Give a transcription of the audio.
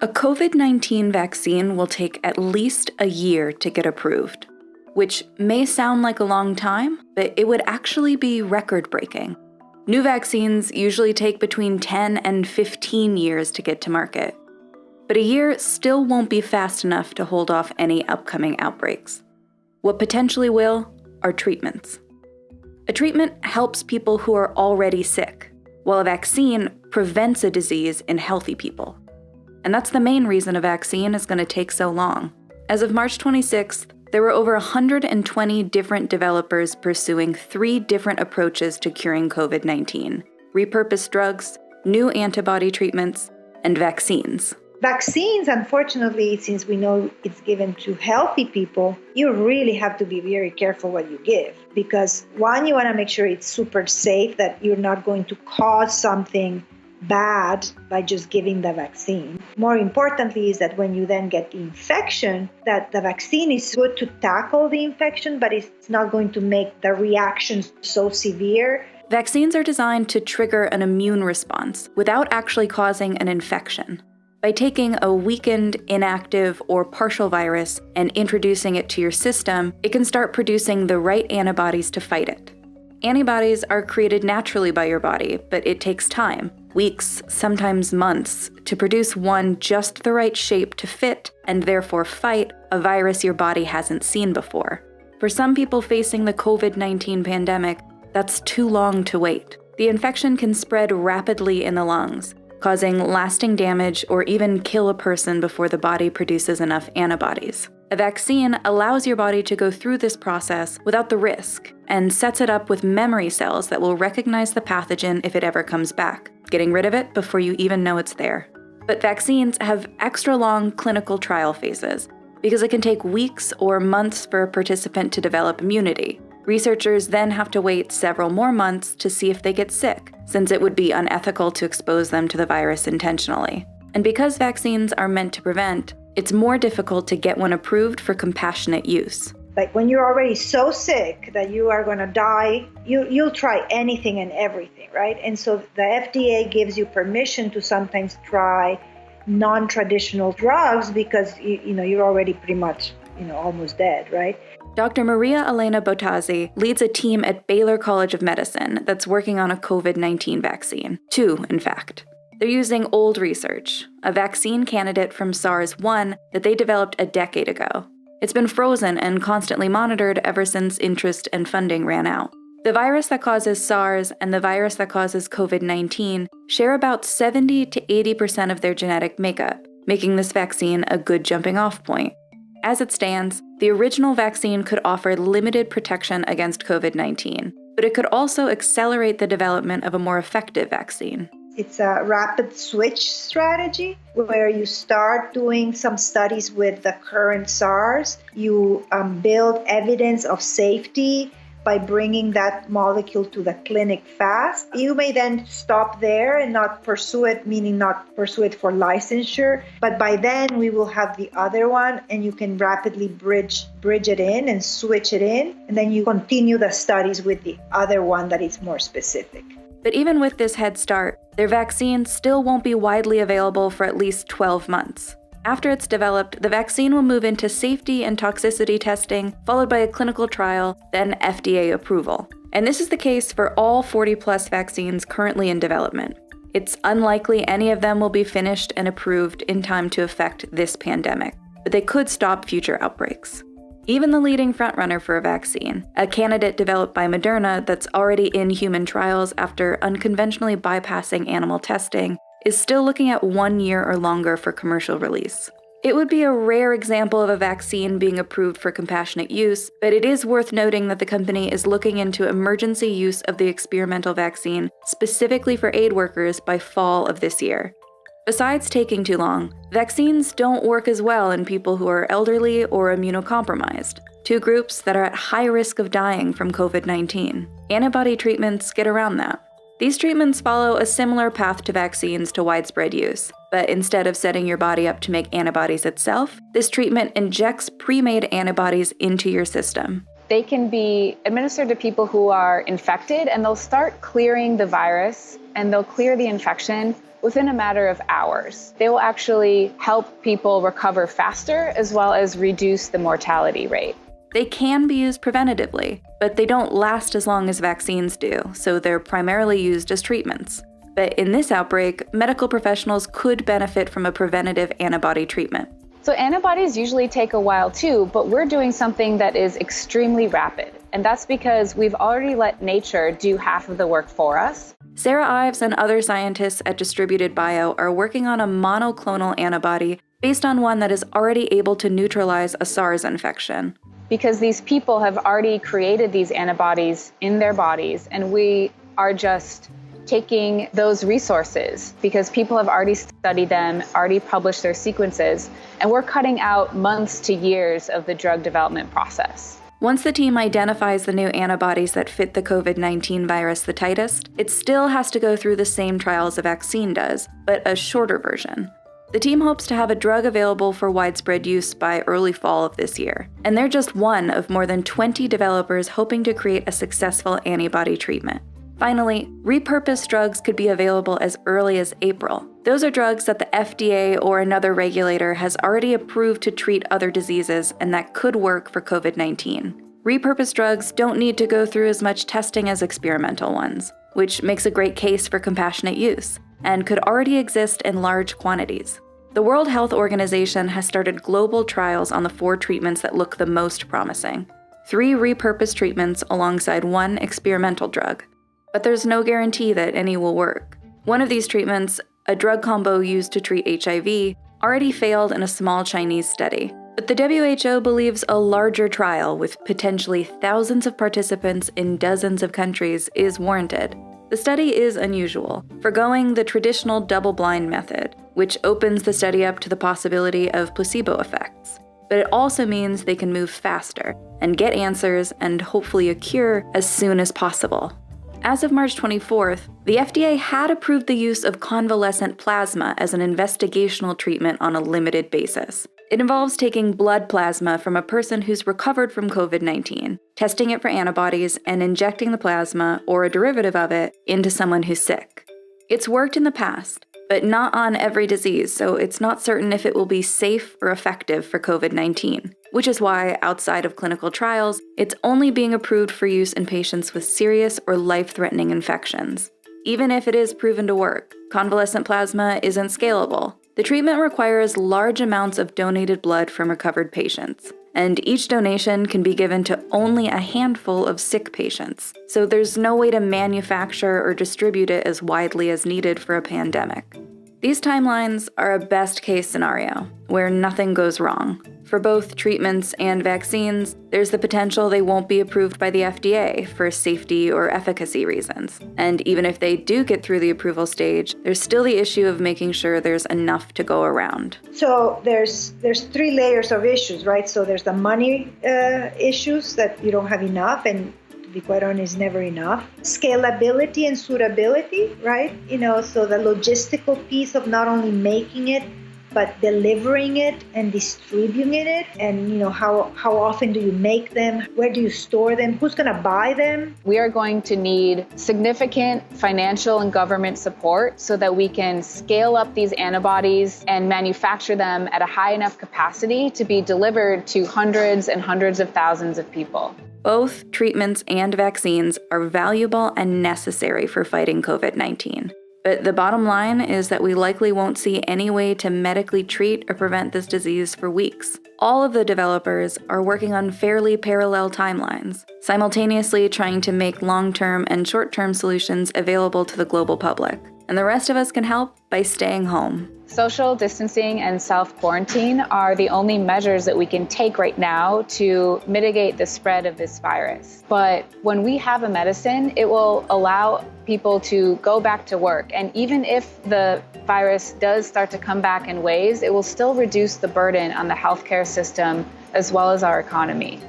A COVID-19 vaccine will take at least a year to get approved, which may sound like a long time, but it would actually be record-breaking. New vaccines usually take between 10 and 15 years to get to market. But a year still won't be fast enough to hold off any upcoming outbreaks. What potentially will are treatments. A treatment helps people who are already sick, while a vaccine prevents a disease in healthy people. And that's the main reason a vaccine is going to take so long. As of March 26th, there were over 120 different developers pursuing 3 different approaches to curing COVID-19: repurposed drugs, new antibody treatments, and vaccines. Vaccines, unfortunately, since we know it's given to healthy people, you really have to be very careful what you give. Because one, you want to make sure it's super safe, that you're not going to cause something bad by just giving the vaccine. More importantly is that when you then get the infection, that the vaccine is good to tackle the infection, but it's not going to make the reactions so severe. Vaccines are designed to trigger an immune response without actually causing an infection. By taking a weakened, inactive, or partial virus and introducing it to your system, it can start producing the right antibodies to fight it. Antibodies are created naturally by your body, but it takes time, weeks, sometimes months, to produce one just the right shape to fit and therefore fight a virus your body hasn't seen before. For some people facing the COVID-19 pandemic, that's too long to wait. The infection can spread rapidly in the lungs, causing lasting damage or even kill a person before the body produces enough antibodies. A vaccine allows your body to go through this process without the risk and sets it up with memory cells that will recognize the pathogen if it ever comes back, getting rid of it before you even know it's there. But vaccines have extra long clinical trial phases because it can take weeks or months for a participant to develop immunity. Researchers then have to wait several more months to see if they get sick, since it would be unethical to expose them to the virus intentionally. And because vaccines are meant to prevent, it's more difficult to get one approved for compassionate use. Like when you're already so sick that you are going to die, you'll try anything and everything, right? And so the FDA gives you permission to sometimes try non-traditional drugs because you're already pretty much almost dead, right? Dr. Maria Elena Bottazzi leads a team at Baylor College of Medicine that's working on a COVID-19 vaccine. 2, in fact. They're using old research, a vaccine candidate from SARS-1 that they developed a decade ago. It's been frozen and constantly monitored ever since interest and funding ran out. The virus that causes SARS and the virus that causes COVID-19 share about 70 to 80% of their genetic makeup, making this vaccine a good jumping-off point. As it stands, the original vaccine could offer limited protection against COVID-19, but it could also accelerate the development of a more effective vaccine. It's a rapid switch strategy where you start doing some studies with the current SARS. You build evidence of safety by bringing that molecule to the clinic fast. You may then stop there and not pursue it, meaning not pursue it for licensure. But by then we will have the other one and you can rapidly bridge it in and switch it in. And then you continue the studies with the other one that is more specific. But even with this head start, their vaccine still won't be widely available for at least 12 months. After it's developed, the vaccine will move into safety and toxicity testing, followed by a clinical trial, then FDA approval. And this is the case for all 40-plus vaccines currently in development. It's unlikely any of them will be finished and approved in time to affect this pandemic, but they could stop future outbreaks. Even the leading frontrunner for a vaccine, a candidate developed by Moderna that's already in human trials after unconventionally bypassing animal testing, is still looking at 1 year or longer for commercial release. It would be a rare example of a vaccine being approved for compassionate use, but it is worth noting that the company is looking into emergency use of the experimental vaccine specifically for aid workers by fall of this year. Besides taking too long, vaccines don't work as well in people who are elderly or immunocompromised, 2 groups that are at high risk of dying from COVID-19. Antibody treatments get around that. These treatments follow a similar path to vaccines to widespread use, but instead of setting your body up to make antibodies itself, this treatment injects pre-made antibodies into your system. They can be administered to people who are infected, and they'll start clearing the virus, and they'll clear the infection within a matter of hours. They will actually help people recover faster as well as reduce the mortality rate. They can be used preventatively, but they don't last as long as vaccines do, so they're primarily used as treatments. But in this outbreak, medical professionals could benefit from a preventative antibody treatment. So antibodies usually take a while too, but we're doing something that is extremely rapid. And that's because we've already let nature do half of the work for us. Sarah Ives and other scientists at Distributed Bio are working on a monoclonal antibody based on one that is already able to neutralize a SARS infection. Because these people have already created these antibodies in their bodies, and we are just taking those resources because people have already studied them, already published their sequences, and we're cutting out months to years of the drug development process. Once the team identifies the new antibodies that fit the COVID-19 virus the tightest, it still has to go through the same trials a vaccine does, but a shorter version. The team hopes to have a drug available for widespread use by early fall of this year, and they're just one of more than 20 developers hoping to create a successful antibody treatment. Finally, repurposed drugs could be available as early as April. Those are drugs that the FDA or another regulator has already approved to treat other diseases and that could work for COVID-19. Repurposed drugs don't need to go through as much testing as experimental ones, which makes a great case for compassionate use, and could already exist in large quantities. The World Health Organization has started global trials on the 4 treatments that look the most promising. 3 repurposed treatments alongside 1 experimental drug. But there's no guarantee that any will work. One of these treatments, a drug combo used to treat HIV, already failed in a small Chinese study. But the WHO believes a larger trial with potentially thousands of participants in dozens of countries is warranted. The study is unusual, forgoing the traditional double-blind method, which opens the study up to the possibility of placebo effects. But it also means they can move faster and get answers and hopefully a cure as soon as possible. As of March 24th, the FDA had approved the use of convalescent plasma as an investigational treatment on a limited basis. It involves taking blood plasma from a person who's recovered from COVID-19, testing it for antibodies, and injecting the plasma, or a derivative of it, into someone who's sick. It's worked in the past, but not on every disease, so it's not certain if it will be safe or effective for COVID-19, which is why, outside of clinical trials, it's only being approved for use in patients with serious or life-threatening infections. Even if it is proven to work, convalescent plasma isn't scalable. The treatment requires large amounts of donated blood from recovered patients, and each donation can be given to only a handful of sick patients, so there's no way to manufacture or distribute it as widely as needed for a pandemic. These timelines are a best-case scenario, where nothing goes wrong. For both treatments and vaccines, there's the potential they won't be approved by the FDA for safety or efficacy reasons. And even if they do get through the approval stage, there's still the issue of making sure there's enough to go around. So there's 3 layers of issues, right? So there's the money issues that you don't have enough, and to be quite honest, never enough. Scalability and suitability, right? So the logistical piece of not only making it, but delivering it and distributing it, and how often do you make them? Where do you store them? Who's going to buy them? We are going to need significant financial and government support so that we can scale up these antibodies and manufacture them at a high enough capacity to be delivered to hundreds and hundreds of thousands of people. Both treatments and vaccines are valuable and necessary for fighting COVID-19. But the bottom line is that we likely won't see any way to medically treat or prevent this disease for weeks. All of the developers are working on fairly parallel timelines, simultaneously trying to make long-term and short-term solutions available to the global public. And the rest of us can help by staying home. Social distancing and self-quarantine are the only measures that we can take right now to mitigate the spread of this virus. But when we have a medicine, it will allow people to go back to work. And even if the virus does start to come back in waves, it will still reduce the burden on the healthcare system as well as our economy.